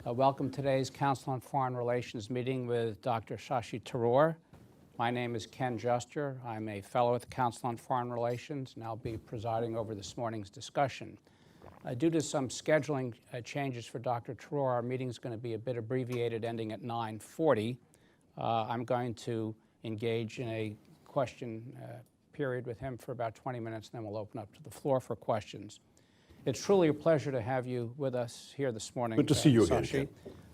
Welcome to today's Council on Foreign Relations meeting with Dr. Shashi Tharoor. My name is Ken Juster. I'm a fellow at the Council on Foreign Relations, and I'll be presiding over this morning's discussion. Due to some scheduling changes for Dr. Tharoor, our meeting is going to be a bit abbreviated, ending at 9:40. I'm going to engage in a question period with him for about 20 minutes, and then we'll open up to the floor for questions. It's truly a pleasure to have you with us here this morning. Good to see you Shashi.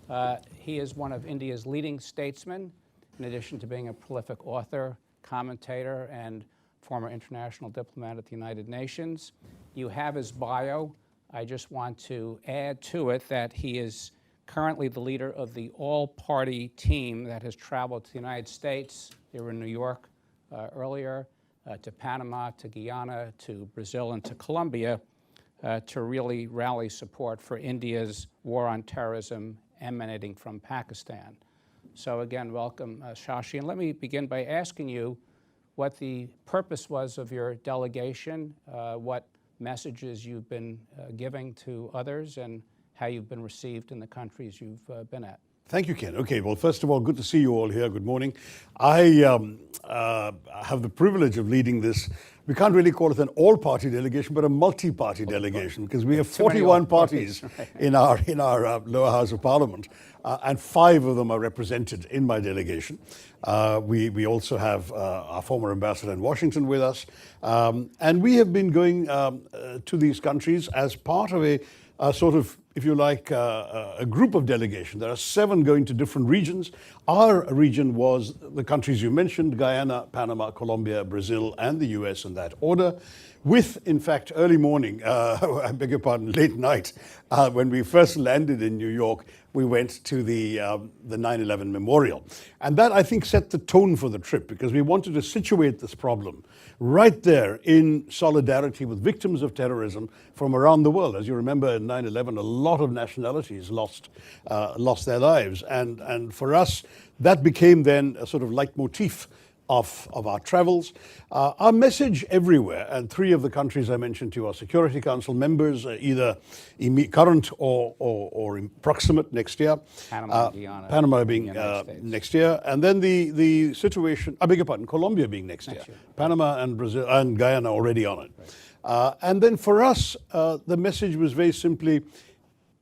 again. He is one of India's leading statesmen, in addition to being a prolific author, commentator, and former international diplomat at the United Nations. You have his bio. I just want to add to it that he is currently the leader of the all-party team that has traveled to the United States. They were in New York earlier, to Panama, to Guyana, to Brazil, and to Colombia, to really rally support for India's war on terrorism emanating from Pakistan. So again, welcome, Shashi. And let me begin by asking you what the purpose was of your delegation, what messages you've been giving to others, and how you've been received in the countries you've been at. Thank you, Ken. Okay, well, first of all, good to see you all here. Good morning. I have the privilege of leading this. We can't really call it an all-party delegation, but a multi-party delegation, because we have 41 parties in our lower house of parliament, and 5 of them are represented in my delegation. We also have our former ambassador in Washington with us, and we have been going to these countries as part of a sort of, if you like, a group of delegation. There are 7 going to different regions. Our region was the countries you mentioned: Guyana, Panama, Colombia, Brazil, and the US in that order. With, in fact, early morning, I beg your pardon, late night, when we first landed in New York, we went to the 9/11 memorial. And that, I think, set the tone for the trip, because we wanted to situate this problem right there in solidarity with victims of terrorism from around the world. As you remember, in 9/11, a lot of nationalities lost their lives. And for us, that became then a sort of leitmotif of our travels. Our message everywhere, and 3 of the countries I mentioned to you are Security Council members, either current or proximate next year. Panama, Guyana. Panama being next year. And then the situation, I beg your pardon, Colombia being next year. Panama and Brazil and Guyana already on it. Right. And then for us, the message was very simply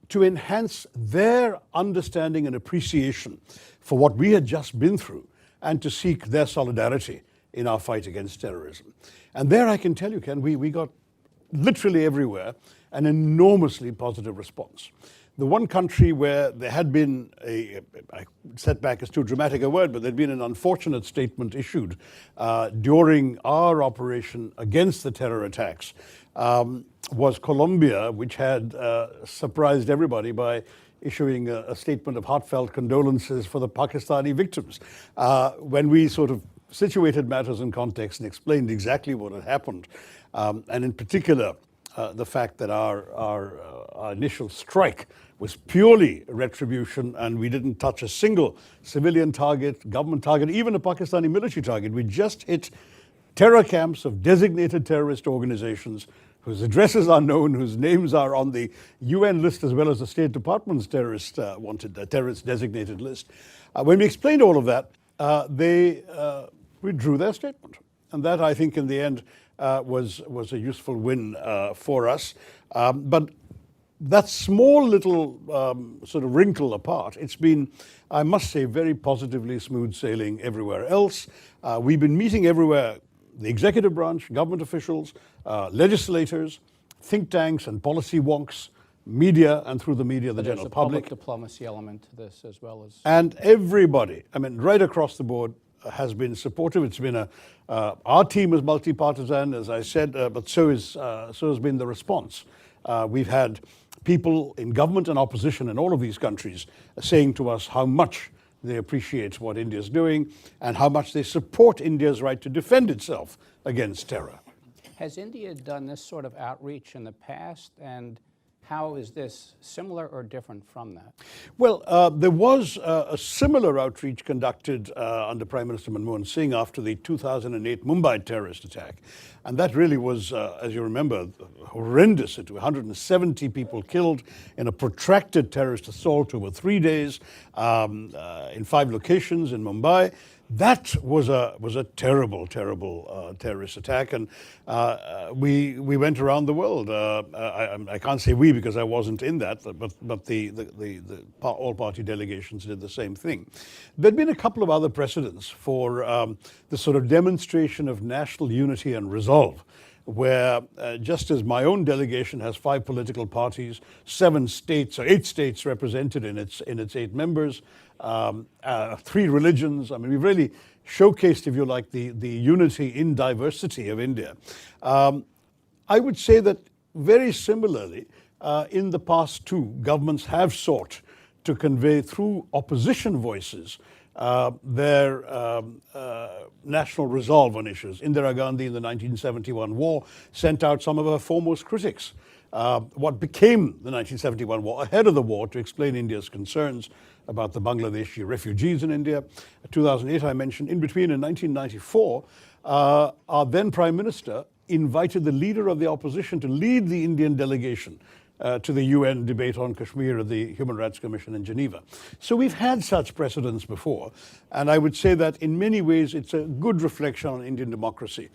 to enhance their understanding and appreciation for what we had just been through, and to seek their solidarity in our fight against terrorism. And there, I can tell you, Ken, we got literally everywhere an enormously positive response. The one country where there had been a setback is too dramatic a word, but there'd been an unfortunate statement issued during our operation against the terror attacks, was Colombia, which had surprised everybody by issuing a statement of heartfelt condolences for the Pakistani victims. When we sort of situated matters in context and explained exactly what had happened, and in particular the fact that our initial strike was purely retribution, and we didn't touch a single civilian target, government target, even a Pakistani military target. We just hit terror camps of designated terrorist organizations whose addresses are known, whose names are on the UN list as well as the State Department's terrorist designated list. When we explained all of that, they withdrew their statement. And that, I think, in the end, was a useful win for us. But that small little sort of wrinkle apart, it's been, I must say, very positively smooth sailing everywhere else. We've been meeting everywhere: the executive branch, government officials, legislators, think tanks and policy wonks, media, and through the media, the general public. There's a public diplomacy element to this as well as... And everybody, I mean, right across the board, has been supportive. It's been our team is multi-partisan, as I said, but so has been the response. We've had people in government and opposition in all of these countries saying to us how much they appreciate what India's doing and how much they support India's right to defend itself against terror. Has India done this sort of outreach in the past? And How is this similar or different from that? Well, there was a similar outreach conducted under Prime Minister Manmohan Singh after the 2008 Mumbai terrorist attack. And that really was, as you remember, horrendous. It was 170 people killed in a protracted terrorist assault over 3 days in 5 locations in Mumbai. That was a terrible, terrible terrorist attack, and we went around the world. I can't say we because I wasn't in that, but the all-party delegations did the same thing. There'd been a couple of other precedents for the sort of demonstration of national unity and resolve, where just as my own delegation has 5 political parties, 7 states or 8 states represented in its 8 members, 3 religions. I mean, we've really showcased, if you like, the unity in diversity of India. I would say that very similarly, in the past too, governments have sought to convey through opposition voices their national resolve on issues. Indira Gandhi in the 1971 war sent out some of her foremost critics. What became the 1971 war, ahead of the war, to explain India's concerns about the Bangladeshi refugees in India. 2008, I mentioned. In between, in 1994, our then Prime Minister invited the leader of the opposition to lead the Indian delegation to the UN debate on Kashmir at the Human Rights Commission in Geneva. So we've had such precedents before, and I would say that in many ways it's a good reflection on Indian democracy.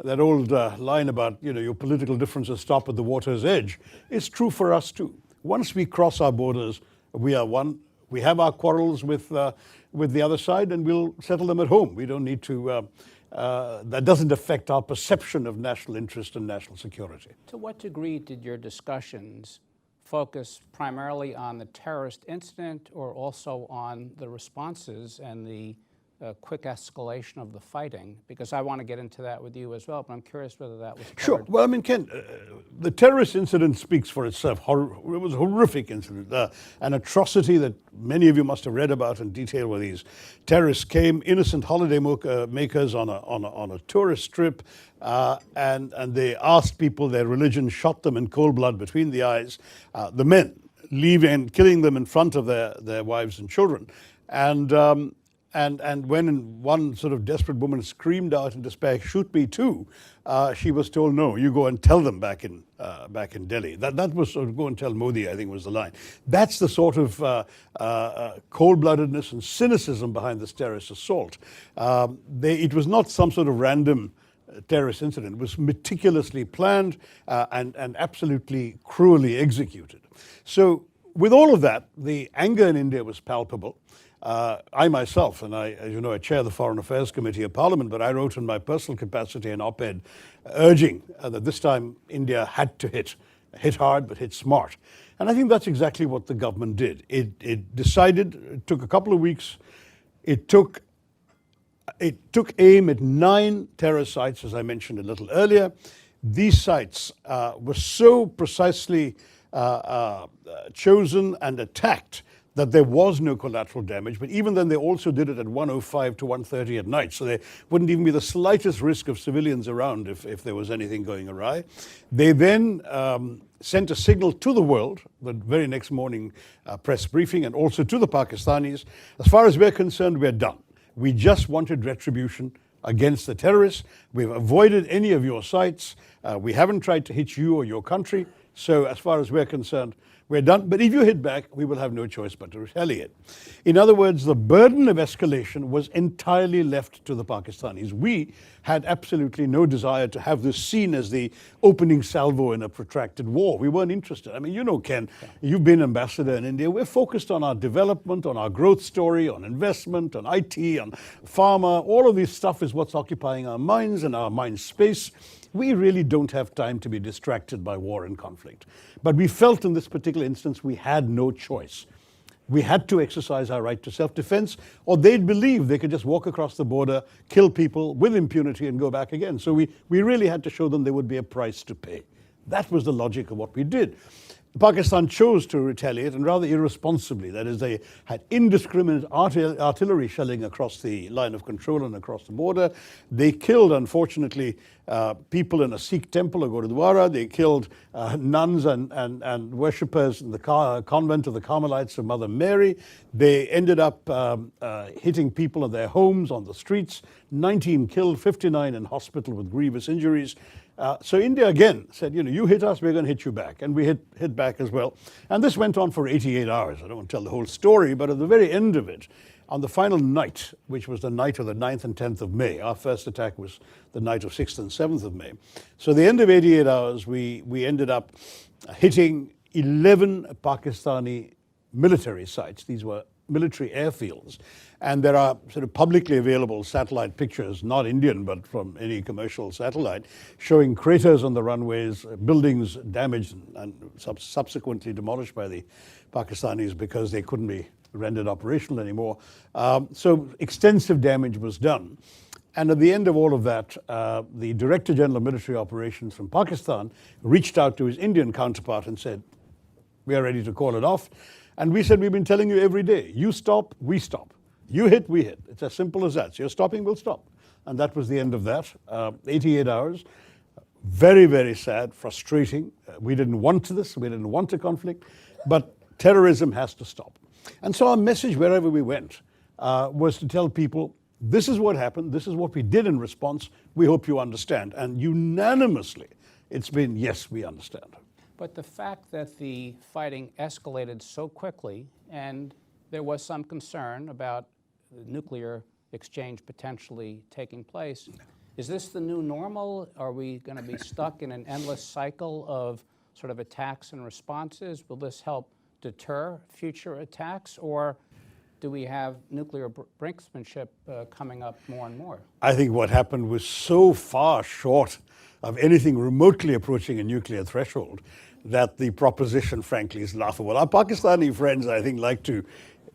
That old line about, your political differences stop at the water's edge is true for us too. Once we cross our borders, we are one. We have our quarrels with the other side, and we'll settle them at home. We don't need to. That doesn't affect our perception of national interest and national security. To what degree did your discussions focus primarily on the terrorist incident, or also on the responses and the quick escalation of the fighting? Because I want to get into that with you as well, but I'm curious whether that was covered. Sure. Well, I mean, Ken, the terrorist incident speaks for itself. It was a horrific incident, an atrocity that many of you must have read about in detail, where these terrorists came, innocent holiday makers on a tourist trip, and they asked people their religion, shot them in cold blood between the eyes, the men leaving, killing them in front of their wives and children. And when one sort of desperate woman screamed out in despair, "Shoot me too," she was told, "No, you go and tell them back in Delhi." That was sort of, "Go and tell Modi," I think was the line. That's the sort of cold-bloodedness and cynicism behind this terrorist assault. It was not some sort of random terrorist incident. It was meticulously planned and absolutely cruelly executed. So with all of that, the anger in India was palpable. I myself, and as you know, I chair the Foreign Affairs Committee of Parliament, but I wrote in my personal capacity an op-ed urging that this time India had to hit hard, but hit smart. And I think that's exactly what the government did. It decided, it took a couple of weeks, it took aim at 9 terror sites, as I mentioned a little earlier. These sites were so precisely chosen and attacked that there was no collateral damage, but even then they also did it at 1:05 to 1:30 at night, so there wouldn't even be the slightest risk of civilians around if there was anything going awry. They then sent a signal to the world, the very next morning press briefing, and also to the Pakistanis. As far as we're concerned, we're done. We just wanted retribution against the terrorists. We've avoided any of your sites. We haven't tried to hit you or your country. So as far as we're concerned, we're done. But if you hit back, we will have no choice but to retaliate. In other words, the burden of escalation was entirely left to the Pakistanis. We had absolutely no desire to have this seen as the opening salvo in a protracted war. We weren't interested. I mean, you know, Ken, you've been ambassador in India. We're focused on our development, on our growth story, on investment, on IT, on pharma. All of this stuff is what's occupying our minds and our mind space. We really don't have time to be distracted by war and conflict. But we felt in this particular instance we had no choice. We had to exercise our right to self-defense, or they'd believe they could just walk across the border, kill people with impunity and go back again. So we really had to show them there would be a price to pay. That was the logic of what we did. Pakistan chose to retaliate, and rather irresponsibly. That is, they had indiscriminate artillery shelling across the line of control and across the border. They killed, unfortunately, people in a Sikh temple, a Gurudwara. They killed nuns and worshippers in the convent of the Carmelites of Mother Mary. They ended up hitting people in their homes, on the streets. 19 killed, 59 in hospital with grievous injuries. So India again said, you hit us, we're going to hit you back. And we hit back as well. And this went on for 88 hours. I don't want to tell the whole story, but at the very end of it, on the final night, which was the night of the 9th and 10th of May, our first attack was the night of 6th and 7th of May. So at the end of 88 hours, we ended up hitting 11 Pakistani military sites. These were military airfields. And there are sort of publicly available satellite pictures, not Indian, but from any commercial satellite, showing craters on the runways, buildings damaged and subsequently demolished by the Pakistanis because they couldn't be rendered operational anymore. So extensive damage was done. And at the end of all of that, the Director General of Military Operations from Pakistan reached out to his Indian counterpart and said, we are ready to call it off. And we said, we've been telling you every day, you stop, we stop. You hit, we hit. It's as simple as that. So you're stopping, we'll stop. And that was the end of that. 88 hours. Very, very sad, frustrating. We didn't want this. We didn't want a conflict. But terrorism has to stop. And so our message wherever we went was to tell people, this is what happened. This is what we did in response. We hope you understand. And unanimously, it's been, yes, we understand. But the fact that the fighting escalated so quickly, and there was some concern about nuclear exchange potentially taking place, is this the new normal? Are we going to be stuck in an endless cycle of sort of attacks and responses? Will this help deter future attacks, or do we have nuclear brinksmanship coming up more and more? I think what happened was so far short of anything remotely approaching a nuclear threshold that the proposition, frankly, is laughable. Our Pakistani friends, I think, like to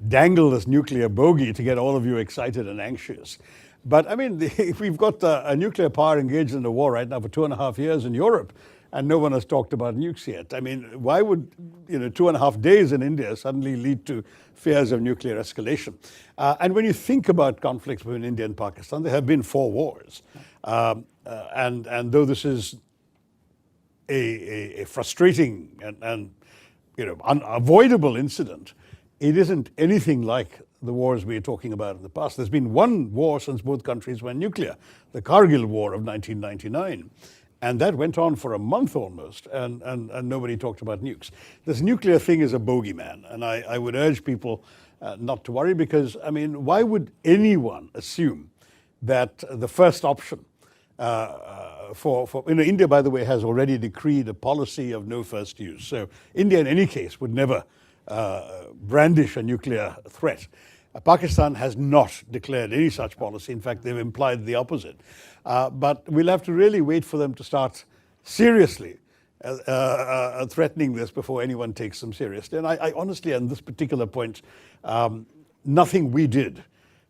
dangle this nuclear bogey to get all of you excited and anxious. But I mean, we've got a nuclear power engaged in a war right now for 2.5 years in Europe, and no one has talked about nukes yet. I mean, why would 2.5 days in India suddenly lead to fears of nuclear escalation? And when you think about conflicts between India and Pakistan, there have been 4 wars. And though this is a frustrating and unavoidable incident, it isn't anything like the wars we are talking about in the past. There's been one war since both countries went nuclear, the Kargil War of 1999. And that went on for a month almost, and nobody talked about nukes. This nuclear thing is a bogeyman, and I would urge people not to worry, because, I mean, why would anyone assume that the first option India, by the way, has already decreed a policy of no first use. So India, in any case, would never brandish a nuclear threat. Pakistan has not declared any such policy. In fact, they've implied the opposite. But we'll have to really wait for them to start seriously threatening this before anyone takes them seriously. And I honestly, on this particular point, nothing we did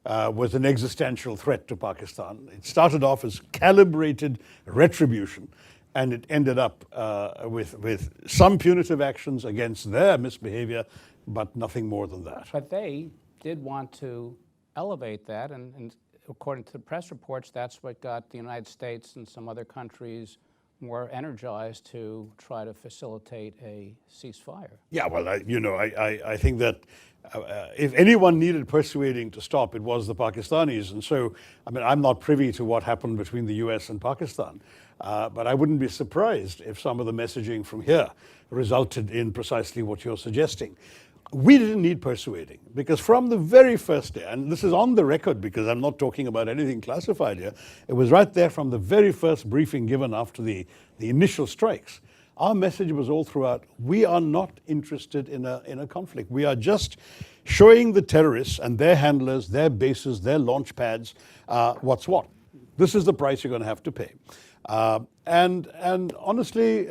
was an existential threat to Pakistan. It started off as calibrated retribution, and it ended up with some punitive actions against their misbehavior, but nothing more than that. But they did want to elevate that, and according to the press reports, that's what got the United States and some other countries more energized to try to facilitate a ceasefire. Yeah, well, I think that if anyone needed persuading to stop, it was the Pakistanis. And so, I mean, I'm not privy to what happened between the US and Pakistan, but I wouldn't be surprised if some of the messaging from here resulted in precisely what you're suggesting. We didn't need persuading, because from the very first day, and this is on the record because I'm not talking about anything classified here, it was right there from the very first briefing given after the initial strikes. Our message was all throughout, we are not interested in a conflict. We are just showing the terrorists and their handlers, their bases, their launch pads, what's what. This is the price you're going to have to pay. And honestly,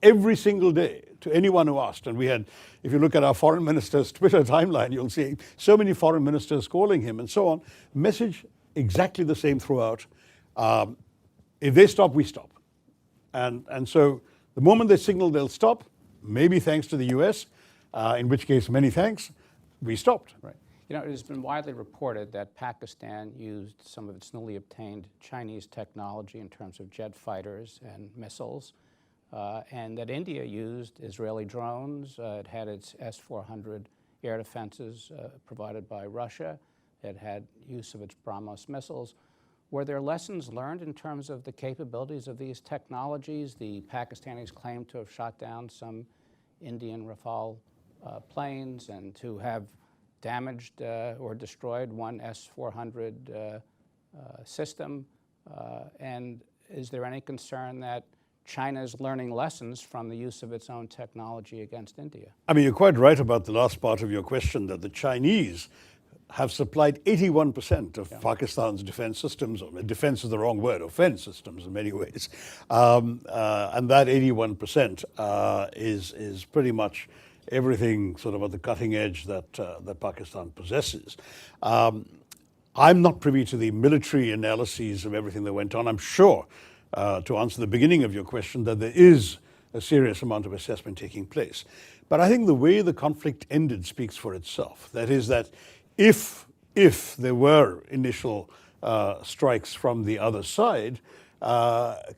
every single day, to anyone who asked, and we had, if you look at our foreign minister's Twitter timeline, you'll see so many foreign ministers calling him and so on. Message exactly the same throughout. If they stop, we stop. And so the moment they signal they'll stop, maybe thanks to the US, in which case, many thanks, we stopped. Right. You know, it has been widely reported that Pakistan used some of its newly obtained Chinese technology in terms of jet fighters and missiles, and that India used Israeli drones. It had its S-400 air defenses provided by Russia. It had use of its BrahMos missiles. Were there lessons learned in terms of the capabilities of these technologies? The Pakistanis claim to have shot down some Indian Rafale planes and to have damaged or destroyed one S-400 system. And is there any concern that China is learning lessons from the use of its own technology against India? I mean, you're quite right about the last part of your question, that the Chinese have supplied 81% of Pakistan's defense systems. Or defense is the wrong word, offense systems in many ways. And that 81% is pretty much everything sort of at the cutting edge that Pakistan possesses. I'm not privy to the military analyses of everything that went on. I'm sure, to answer the beginning of your question, that there is a serious amount of assessment taking place. But I think the way the conflict ended speaks for itself. That is that if there were initial strikes from the other side,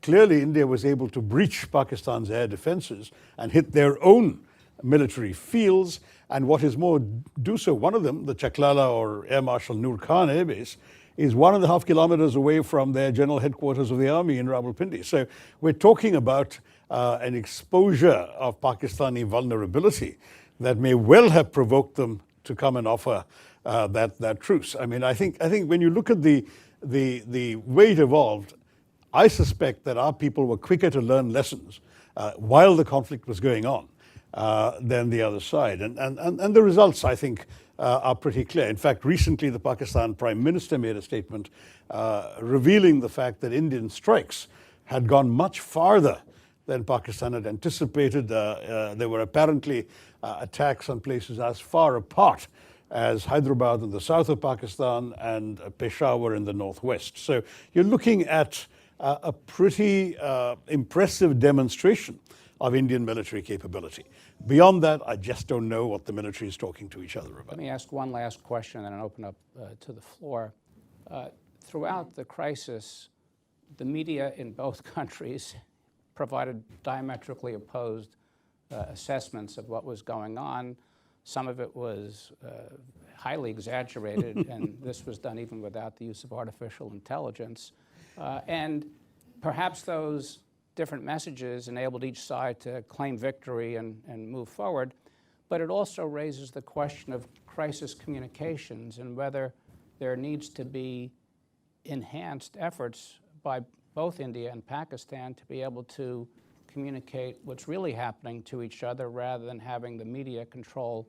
clearly India was able to breach Pakistan's air defenses and hit their own military fields, and what is more, do so. One of them, the Chaklala or Air Marshal Noor Khan Air Base, is 1.5 kilometers away from their general headquarters of the army in Rawalpindi. So we're talking about an exposure of Pakistani vulnerability that may well have provoked them to come and offer that truce. I mean, I think when you look at the way it evolved, I suspect that our people were quicker to learn lessons while the conflict was going on than the other side. And the results, I think, are pretty clear. In fact, recently the Pakistan Prime Minister made a statement revealing the fact that Indian strikes had gone much farther than Pakistan had anticipated. There were apparently attacks on places as far apart as Hyderabad in the south of Pakistan and Peshawar in the northwest. So you're looking at a pretty impressive demonstration of Indian military capability. Beyond that, I just don't know what the military is talking to each other about. Let me ask one last question and then open up to the floor. Throughout the crisis, the media in both countries provided diametrically opposed assessments of what was going on. Some of it was highly exaggerated, and this was done even without the use of artificial intelligence. And perhaps those different messages enabled each side to claim victory and move forward. But it also raises the question of crisis communications and whether there needs to be enhanced efforts by both India and Pakistan to be able to communicate what's really happening to each other rather than having the media control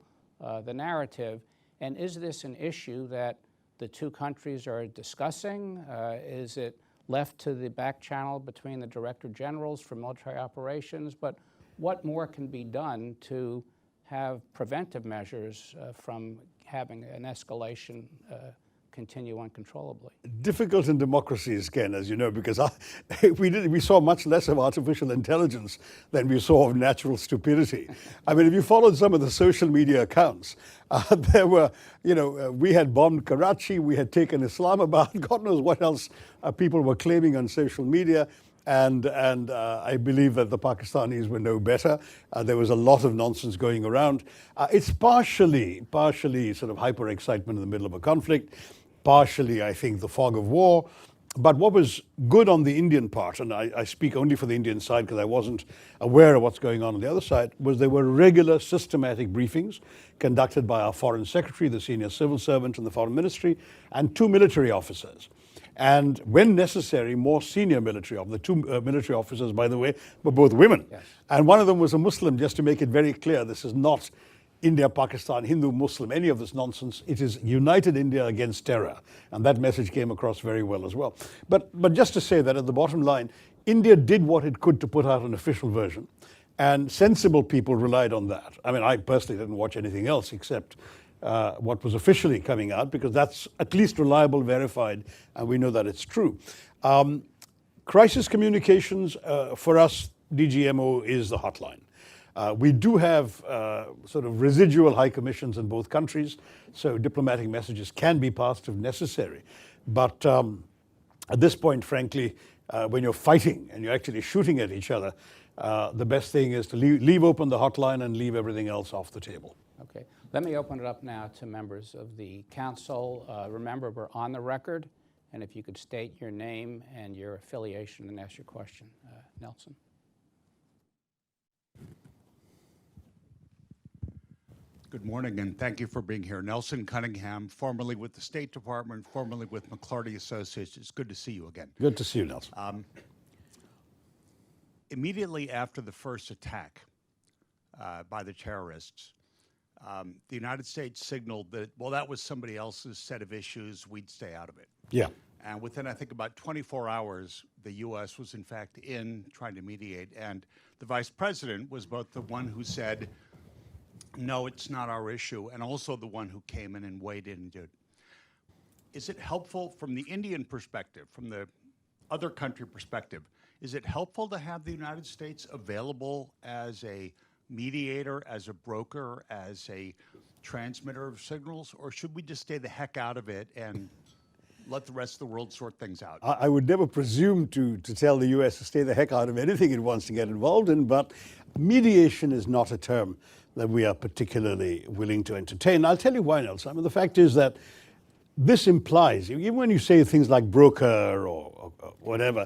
the narrative. And is this an issue that the two countries are discussing? Is it left to the back channel between the director generals for military operations? But what more can be done to have preventive measures from having an escalation continue uncontrollably? Difficult in democracies, Ken, as you know, because we saw much less of artificial intelligence than we saw of natural stupidity. I mean, if you followed some of the social media accounts, there were, we had bombed Karachi, we had taken Islamabad, God knows what else people were claiming on social media. And I believe that the Pakistanis were no better. There was a lot of nonsense going around. It's partially sort of hyper excitement in the middle of a conflict, partially, I think, the fog of war. But what was good on the Indian part, and I speak only for the Indian side because I wasn't aware of what's going on the other side, was there were regular systematic briefings conducted by our foreign secretary, the senior civil servant in the foreign ministry, and 2 military officers. And when necessary, more senior military officers. The 2 military officers, by the way, were both women. Yes. And one of them was a Muslim, just to make it very clear. This is not India, Pakistan, Hindu, Muslim, any of this nonsense. It is united India against terror. And that message came across very well as well. But just to say that at the bottom line, India did what it could to put out an official version. And sensible people relied on that. I mean, I personally didn't watch anything else except what was officially coming out, because that's at least reliable, verified, and we know that it's true. Crisis communications, for us, DGMO is the hotline. We do have sort of residual high commissions in both countries, so diplomatic messages can be passed if necessary. But at this point, frankly, when you're fighting and you're actually shooting at each other, the best thing is to leave open the hotline and leave everything else off the table. Okay. Let me open it up now to members of the council. Remember, we're on the record, and if you could state your name and your affiliation and ask your question. Nelson. Good morning, and thank you for being here. Nelson Cunningham, formerly with the State Department, formerly with McClarty Associates. It's good to see you again. Good to see you, Nelson. Immediately after the first attack by the terrorists, the United States signaled that, well, that was somebody else's set of issues, we'd stay out of it. Yeah. And within, I think, about 24 hours, the U.S. was, in fact, in trying to mediate. And the vice president was both the one who said, no, it's not our issue, and also the one who came in and weighed in and did. Is it helpful from the Indian perspective, from the other country perspective, is it helpful to have the United States available as a mediator, as a broker, as a transmitter of signals, or should we just stay the heck out of it and let the rest of the world sort things out? I would never presume to tell the U.S. to stay the heck out of anything it wants to get involved in, but mediation is not a term that we are particularly willing to entertain. I'll tell you why, Nelson. I mean, the fact is that this implies, even when you say things like broker or whatever,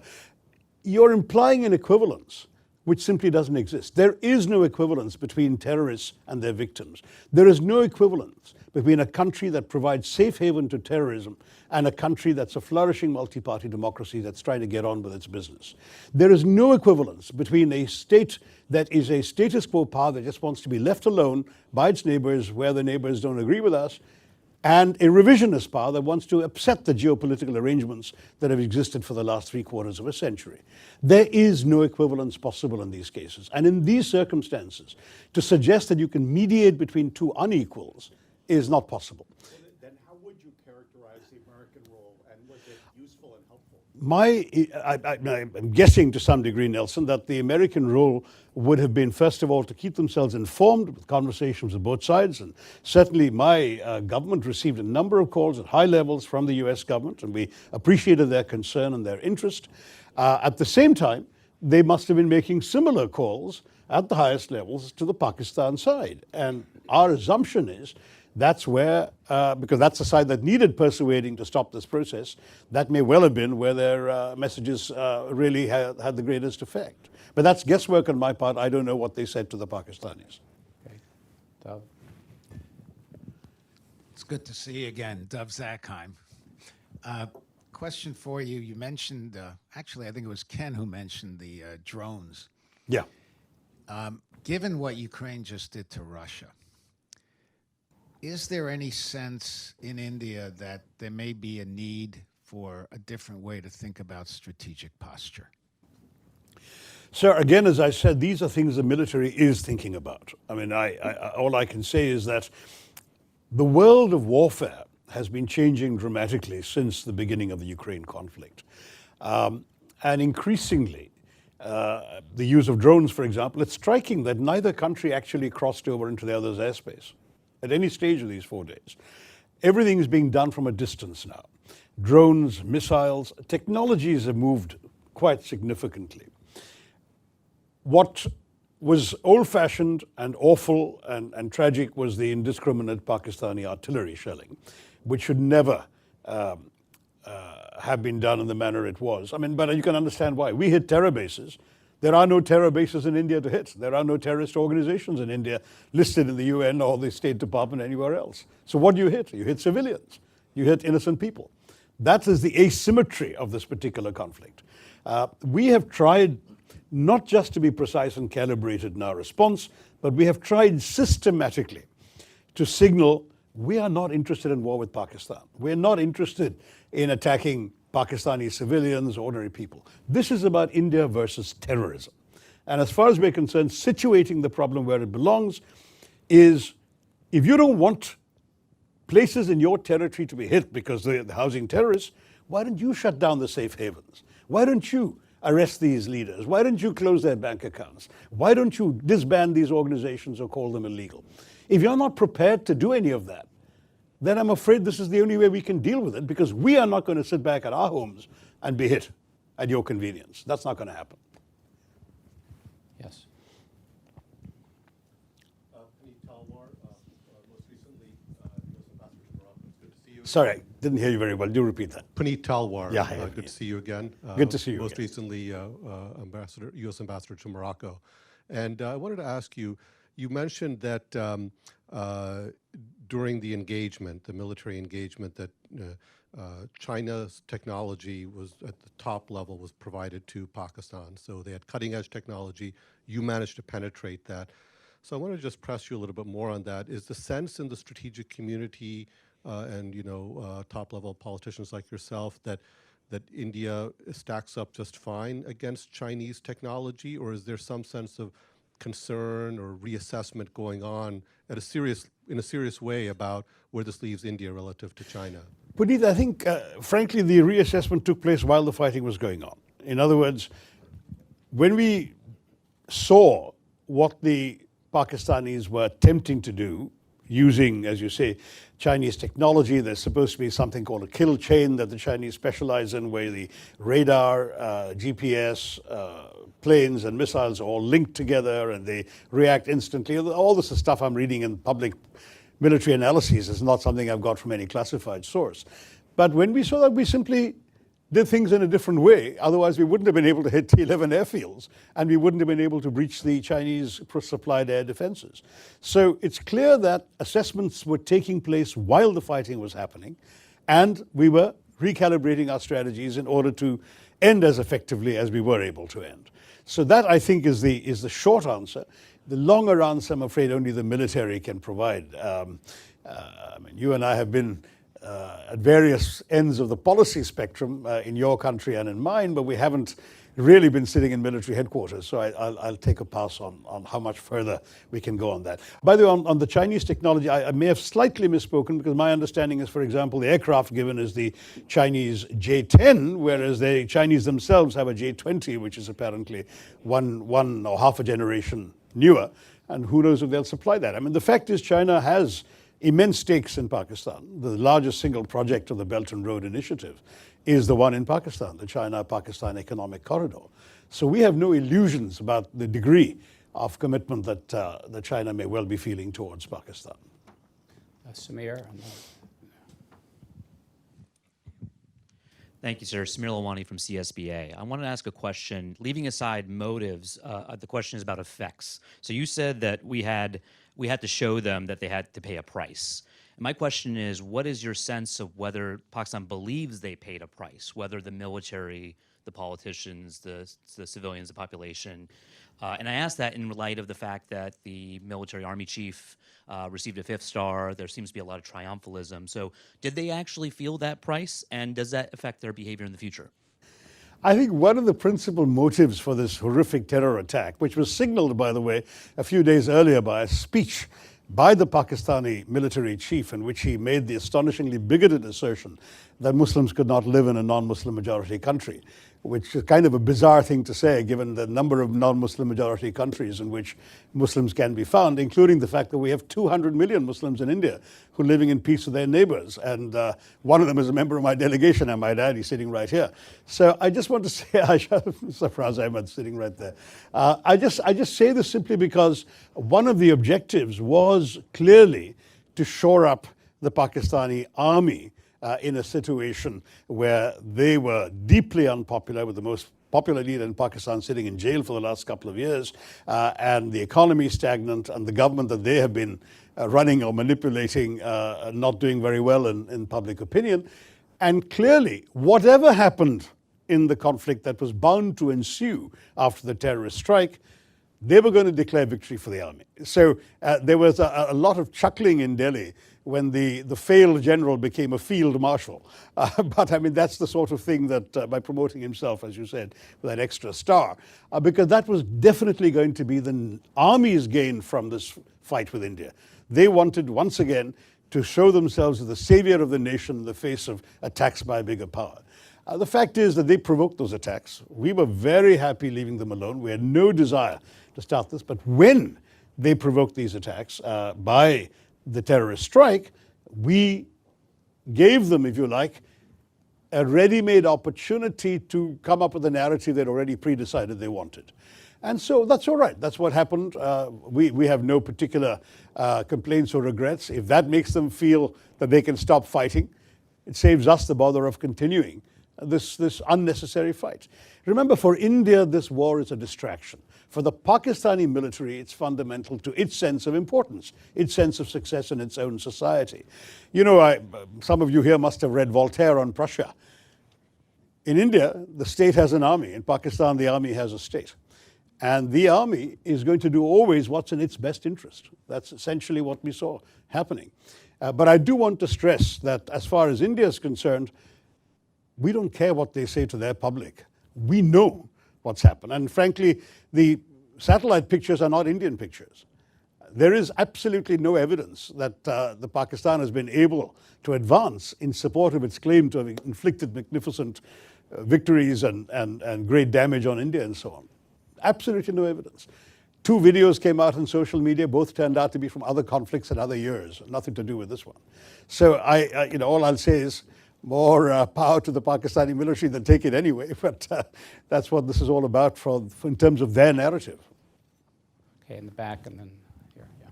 you're implying an equivalence which simply doesn't exist. There is no equivalence between terrorists and their victims. There is no equivalence between a country that provides safe haven to terrorism and a country that's a flourishing multi-party democracy that's trying to get on with its business. There is no equivalence between a state that is a status quo power that just wants to be left alone by its neighbors where the neighbors don't agree with us, and a revisionist power that wants to upset the geopolitical arrangements that have existed for the last 3/4 of a century. There is no equivalence possible in these cases. And in these circumstances, to suggest that you can mediate between two unequals is not possible. Then how would you characterize the American role, and was it useful and helpful? I'm guessing to some degree, Nelson, that the American role would have been, first of all, to keep themselves informed with conversations with both sides. And certainly my government received a number of calls at high levels from the US government, and we appreciated their concern and their interest. At the same time, they must have been making similar calls at the highest levels to the Pakistan side. And our assumption is that's where, because that's the side that needed persuading to stop this process, that may well have been where their messages really had the greatest effect. But that's guesswork on my part. I don't know what they said to the Pakistanis. Okay. Dov. It's good to see you again, Dov Zakheim. Question for you. You mentioned, actually, I think it was Ken who mentioned the drones. Yeah. Given what Ukraine just did to Russia, is there any sense in India that there may be a need for a different way to think about strategic posture? Sir, again, as I said, these are things the military is thinking about. I mean, all I can say is that the world of warfare has been changing dramatically since the beginning of the Ukraine conflict. And increasingly, the use of drones, for example, it's striking that neither country actually crossed over into the other's airspace at any stage of these 4 days. Everything is being done from a distance now. Drones, missiles, technologies have moved quite significantly. What was old-fashioned and awful and tragic was the indiscriminate Pakistani artillery shelling, which should never have been done in the manner it was. I mean, but you can understand why. We hit terror bases. There are no terror bases in India to hit. There are no terrorist organizations in India listed in the UN or the State Department anywhere else. So what do you hit? You hit civilians. You hit innocent people. That is the asymmetry of this particular conflict. We have tried not just to be precise and calibrated in our response, but we have tried systematically to signal we are not interested in war with Pakistan. We're not interested in attacking Pakistani civilians, ordinary people. This is about India versus terrorism. And as far as we're concerned, situating the problem where it belongs is, if you don't want places in your territory to be hit because they're housing terrorists, why don't you shut down the safe havens? Why don't you arrest these leaders? Why don't you close their bank accounts? Why don't you disband these organizations or call them illegal? If you're not prepared to do any of that, then I'm afraid this is the only way we can deal with it, because we are not going to sit back at our homes and be hit at your convenience. That's not going to happen. Yes. Most recently, U.S. Ambassador to Morocco. It's good to see you. Sorry, I didn't hear you very well. Do repeat that. Puneet Talwar. Yeah, hi. Good to see you again. Good to see you Most again. recently, U.S. Ambassador to Morocco. And I wanted to ask you, you mentioned that during the engagement, the military engagement, that China's technology was at the top level was provided to Pakistan. So they had cutting edge technology. You managed to penetrate that. So I want to just press you a little bit more on that. Is the sense in the strategic community and top level politicians like yourself that India stacks up just fine against Chinese technology, or is there some sense of concern or reassessment going on in a serious way about where this leaves India relative to China? Puneet, I think, frankly, the reassessment took place while the fighting was going on. In other words, when we saw what the Pakistanis were attempting to do, using, as you say, Chinese technology, there's supposed to be something called a kill chain that the Chinese specialize in, where the radar, GPS, planes and missiles are all linked together and they react instantly. All this is stuff I'm reading in public military analyses. It's not something I've got from any classified source. But when we saw that, we simply did things in a different way. Otherwise, we wouldn't have been able to hit T-11 airfields, and we wouldn't have been able to breach the Chinese supplied air defenses. So it's clear that assessments were taking place while the fighting was happening, and we were recalibrating our strategies in order to end as effectively as we were able to end. So that, I think, is the short answer. The longer answer, I'm afraid, only the military can provide. I mean, you and I have been at various ends of the policy spectrum in your country and in mine, but we haven't really been sitting in military headquarters. So I'll take a pass on how much further we can go on that. By the way, on the Chinese technology, I may have slightly misspoken, because my understanding is, for example, the aircraft given is the Chinese J-10, whereas the Chinese themselves have a J-20, which is apparently one or half a generation newer. And who knows if they'll supply that. I mean, the fact is China has immense stakes in Pakistan. The largest single project of the Belt and Road Initiative is the one in Pakistan, the China-Pakistan Economic Corridor. So we have no illusions about the degree of commitment that China may well be feeling towards Pakistan. Samir. Thank you, sir. Samir Lawani from CSBA. I wanted to ask a question. Leaving aside motives, the question is about effects. So you said that we had to show them that they had to pay a price. And my question is, what is your sense of whether Pakistan believes they paid a price, whether the military, the politicians, the civilians, the population? And I ask that in light of the fact that the military army chief received a 5th star. There seems to be a lot of triumphalism. So did they actually feel that price, and does that affect their behavior in the future? I think one of the principal motives for this horrific terror attack, which was signaled, by the way, a few days earlier by a speech by the Pakistani military chief, in which he made the astonishingly bigoted assertion that Muslims could not live in a non-Muslim majority country, which is kind of a bizarre thing to say, given the number of non-Muslim majority countries in which Muslims can be found, including the fact that we have 200 million Muslims in India who are living in peace with their neighbors. And one of them is a member of my delegation, I might add. He's sitting right here. So I just want to say, Sarfraz Ahmed sitting right there. I just say this simply because one of the objectives was clearly to shore up the Pakistani army in a situation where they were deeply unpopular, with the most popular leader in Pakistan sitting in jail for the last couple of years, and the economy stagnant, and the government that they have been running or manipulating not doing very well in public opinion. And clearly, whatever happened in the conflict that was bound to ensue after the terrorist strike, they were going to declare victory for the army. So there was a lot of chuckling in Delhi when the failed general became a field marshal. But I mean, that's the sort of thing that, by promoting himself, as you said, with that extra star, because that was definitely going to be the army's gain from this fight with India. They wanted, once again, to show themselves as the savior of the nation in the face of attacks by a bigger power. The fact is that they provoked those attacks. We were very happy leaving them alone. We had no desire to start this. But when they provoked these attacks by the terrorist strike, we gave them, if you like, a ready-made opportunity to come up with a narrative they'd already pre-decided they wanted. And so that's all right. That's what happened. We have no particular complaints or regrets. If that makes them feel that they can stop fighting, it saves us the bother of continuing this unnecessary fight. Remember, for India, this war is a distraction. For the Pakistani military, it's fundamental to its sense of importance, its sense of success in its own society. You know, some of you here must have read Voltaire on Prussia. In India, the state has an army. In Pakistan, the army has a state. And the army is going to do always what's in its best interest. That's essentially what we saw happening. But I do want to stress that as far as India is concerned, we don't care what they say to their public. We know what's happened. And frankly, the satellite pictures are not Indian pictures. There is absolutely no evidence that the Pakistan has been able to advance in support of its claim to have inflicted magnificent victories and great damage on India and so on. Absolutely no evidence. 2 videos came out on social media. Both turned out to be from other conflicts and other years. Nothing to do with this one. So all I'll say is more power to the Pakistani military than take it anyway. But that's what this is all about in terms of their narrative. Okay, in the back and then here. Yeah.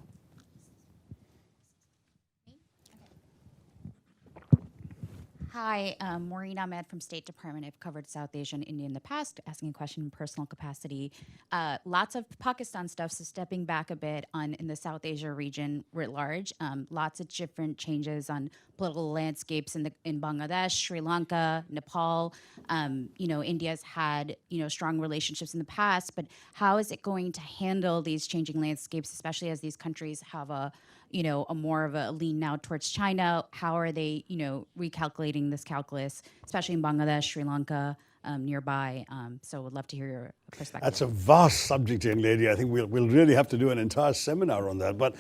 Hi, Maureen Ahmed from State Department. I've covered South Asia and India in the past, asking a question in personal capacity. Lots of Pakistan stuff, so stepping back a bit in the South Asia region writ large. Lots of different changes on political landscapes in Bangladesh, Sri Lanka, Nepal. India's had strong relationships in the past, but how is it going to handle these changing landscapes, especially as these countries have a more of a lean now towards China? How are they, recalculating this calculus, especially in Bangladesh, Sri Lanka, nearby? So would love to hear your perspective. That's a vast subject, young lady. I think we'll really have to do an entire seminar on that. But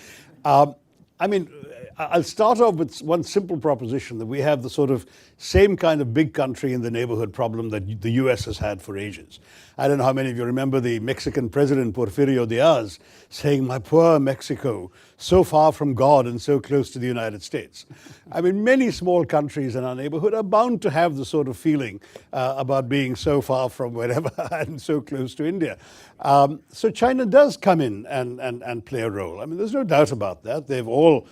I'll start off with one simple proposition, that we have the sort of same kind of big country in the neighborhood problem that the US has had for ages. I don't know how many of you remember the Mexican president, Porfirio Diaz, saying, "My poor Mexico, so far from God and so close to the United States." I mean, many small countries in our neighborhood are bound to have the sort of feeling about being so far from wherever and so close to India. So China does come in and play a role. I mean, there's no doubt about that. They've all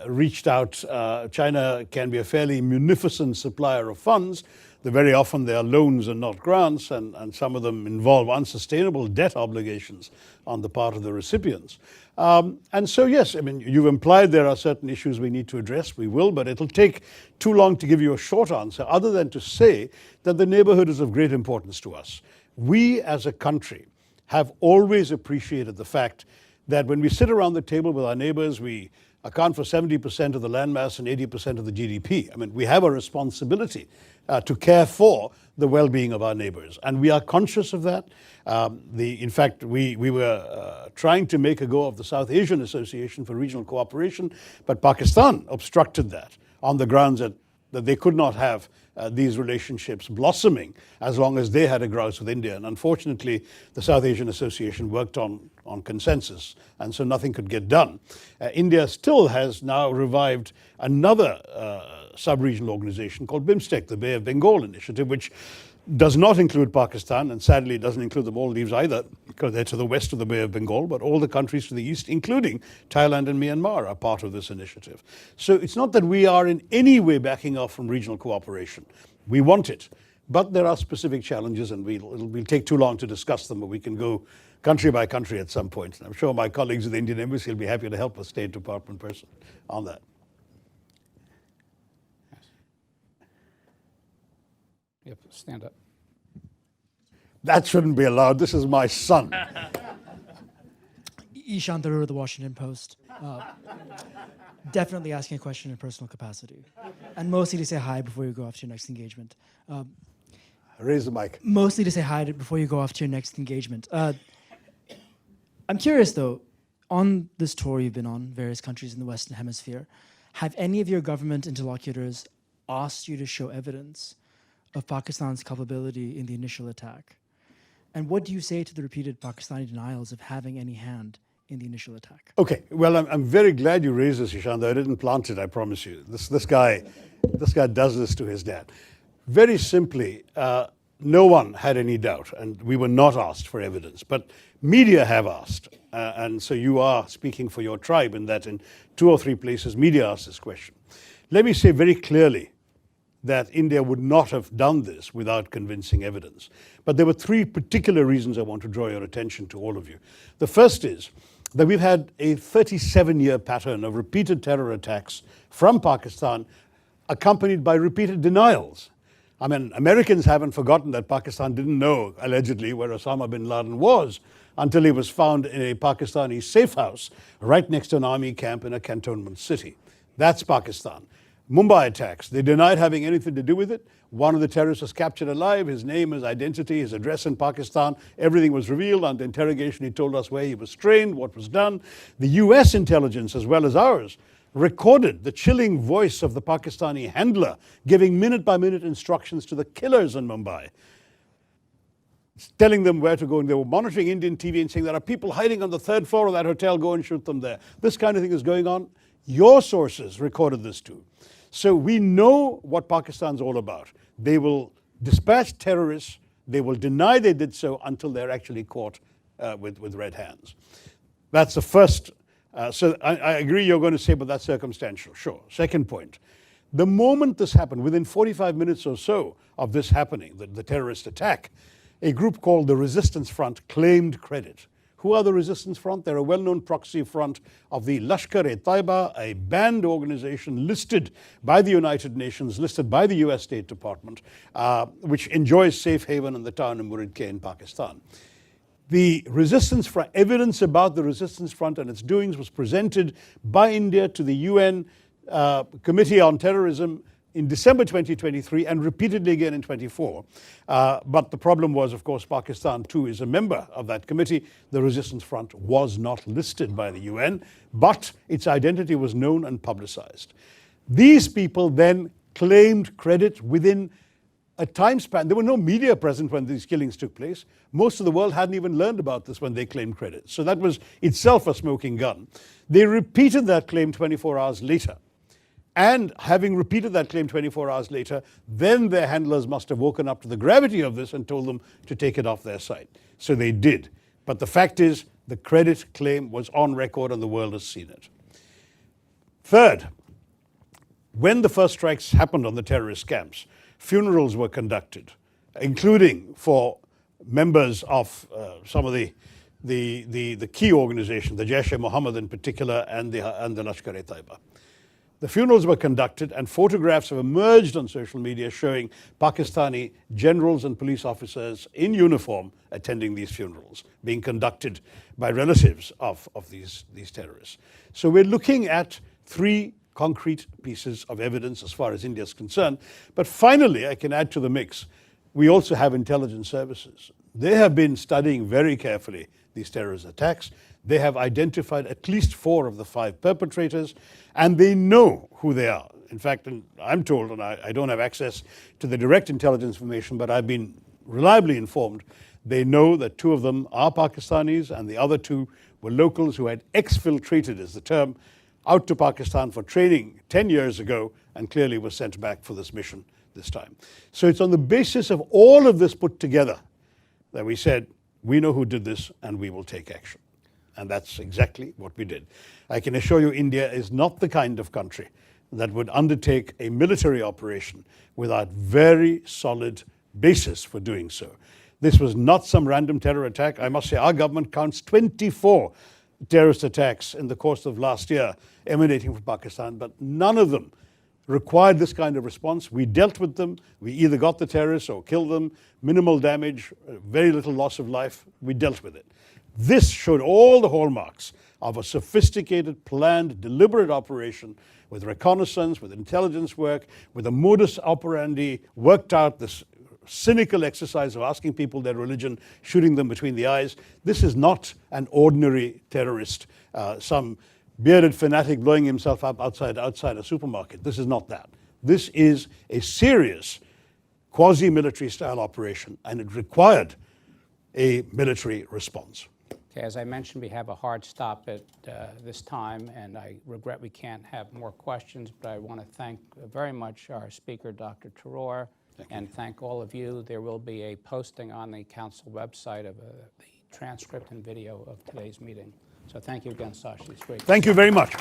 reached out. China can be a fairly munificent supplier of funds. Very often they are loans and not grants, and some of them involve unsustainable debt obligations on the part of the recipients. And so, yes, I mean, you've implied there are certain issues we need to address. We will, but it'll take too long to give you a short answer, other than to say that the neighborhood is of great importance to us. We, as a country, have always appreciated the fact that when we sit around the table with our neighbors, we account for 70% of the landmass and 80% of the GDP. I mean, we have a responsibility to care for the well-being of our neighbors, and we are conscious of that. In fact, we were trying to make a go of the South Asian Association for Regional Cooperation, but Pakistan obstructed that on the grounds that they could not have these relationships blossoming as long as they had a grouse with India. And unfortunately, the South Asian Association worked on consensus, and so nothing could get done. India still has now revived another sub-regional organization called BIMSTEC, the Bay of Bengal Initiative, which does not include Pakistan, and sadly doesn't include the Maldives either, because they're to the west of the Bay of Bengal, but all the countries to the east, including Thailand and Myanmar, are part of this initiative. So it's not that we are in any way backing off from regional cooperation. We want it, but there are specific challenges, and it'll take too long to discuss them, but we can go country by country at some point. And I'm sure my colleagues at the Indian Embassy will be happy to help the State Department person on that. You have to stand up. That shouldn't be allowed. This is my son. Shashi Tharoor of the Washington Post. Definitely asking a question in personal capacity. And mostly to say hi before you go off to your next engagement. Raise the mic. Mostly to say hi before you go off to your next engagement. I'm curious, though, on this tour you've been on, various countries in the Western Hemisphere, have any of your government interlocutors asked you to show evidence of Pakistan's culpability in the initial attack? And what do you say to the repeated Pakistani denials of having any hand in the initial attack? Okay, well, I'm very glad you raised this, Ishan, though I didn't plant it, I promise you. This guy does this to his dad. Very simply, no one had any doubt, and we were not asked for evidence, but media have asked, and so you are speaking for your tribe in that in 2 or 3 places media asked this question. Let me say very clearly that India would not have done this without convincing evidence. But there were 3 particular reasons I want to draw your attention to, all of you. The first is that we've had a 37-year pattern of repeated terror attacks from Pakistan accompanied by repeated denials. I mean, Americans haven't forgotten that Pakistan didn't know, allegedly, where Osama bin Laden was until he was found in a Pakistani safe house right next to an army camp in a cantonment city. That's Pakistan. Mumbai attacks, they denied having anything to do with it. One of the terrorists was captured alive, his name, his identity, his address in Pakistan, everything was revealed. Under interrogation, he told us where he was trained, what was done. The US intelligence, as well as ours, recorded the chilling voice of the Pakistani handler giving minute-by-minute instructions to the killers in Mumbai, telling them where to go. And they were monitoring Indian TV and saying, there are people hiding on the 3rd floor of that hotel, go and shoot them there. This kind of thing is going on. Your sources recorded this too. So we know what Pakistan's all about. They will dispatch terrorists, they will deny they did so until they're actually caught with red hands. That's the first. So I agree you're going to say, but that's circumstantial. Sure. Second point. The moment this happened, within 45 minutes or so of this happening, the terrorist attack, a group called the Resistance Front claimed credit. Who are the Resistance Front? They're a well-known proxy front of the Lashkar-e-Taiba, a banned organization listed by the United Nations, listed by the US State Department, which enjoys safe haven in the town of Murid-K in Pakistan. The Resistance Front, evidence about the Resistance Front and its doings was presented by India to the UN Committee on Terrorism in December 2023 and repeatedly again in 24. But the problem was, of course, Pakistan too is a member of that committee. The Resistance Front was not listed by the UN, but its identity was known and publicized. These people then claimed credit within a time span. There were no media present when these killings took place. Most of the world hadn't even learned about this when they claimed credit. So that was itself a smoking gun. They repeated that claim 24 hours later. And having repeated that claim 24 hours later, then their handlers must have woken up to the gravity of this and told them to take it off their site. So they did. But the fact is, the credit claim was on record and the world has seen it. Third, when the first strikes happened on the terrorist camps, funerals were conducted, including for members of some of the key organizations, the Jaish-e-Mohammed in particular, and the Lashkar-e-Taiba. The funerals were conducted and photographs have emerged on social media showing Pakistani generals and police officers in uniform attending these funerals, being conducted by relatives of these terrorists. So we're looking at 3 concrete pieces of evidence as far as India is concerned. But finally, I can add to the mix, we also have intelligence services. They have been studying very carefully these terrorist attacks. They have identified at least 4 of the 5 perpetrators, and they know who they are. In fact, and I'm told, and I don't have access to the direct intelligence information, but I've been reliably informed, they know that 2 of them are Pakistanis and the other 2 were locals who had exfiltrated, is the term, out to Pakistan for training 10 years ago and clearly were sent back for this mission this time. So it's on the basis of all of this put together that we said, we know who did this and we will take action. And that's exactly what we did. I can assure you India is not the kind of country that would undertake a military operation without very solid basis for doing so. This was not some random terror attack. I must say our government counts 24 terrorist attacks in the course of last year emanating from Pakistan, but none of them required this kind of response. We dealt with them. We either got the terrorists or killed them. Minimal damage, very little loss of life. We dealt with it. This showed all the hallmarks of a sophisticated, planned, deliberate operation with reconnaissance, with intelligence work, with a modus operandi worked out, this cynical exercise of asking people their religion, shooting them between the eyes. This is not an ordinary terrorist, some bearded fanatic blowing himself up outside a supermarket. This is not that. This is a serious quasi-military style operation, and it required a military response. Okay, as I mentioned, we have a hard stop at this time, and I regret we can't have more questions, but I want to thank very much our speaker, Dr. Tharoor, and thank all of you. There will be a posting on the council website of the transcript and video of today's meeting. So thank you again, Shashi. It's great. Thank you very much.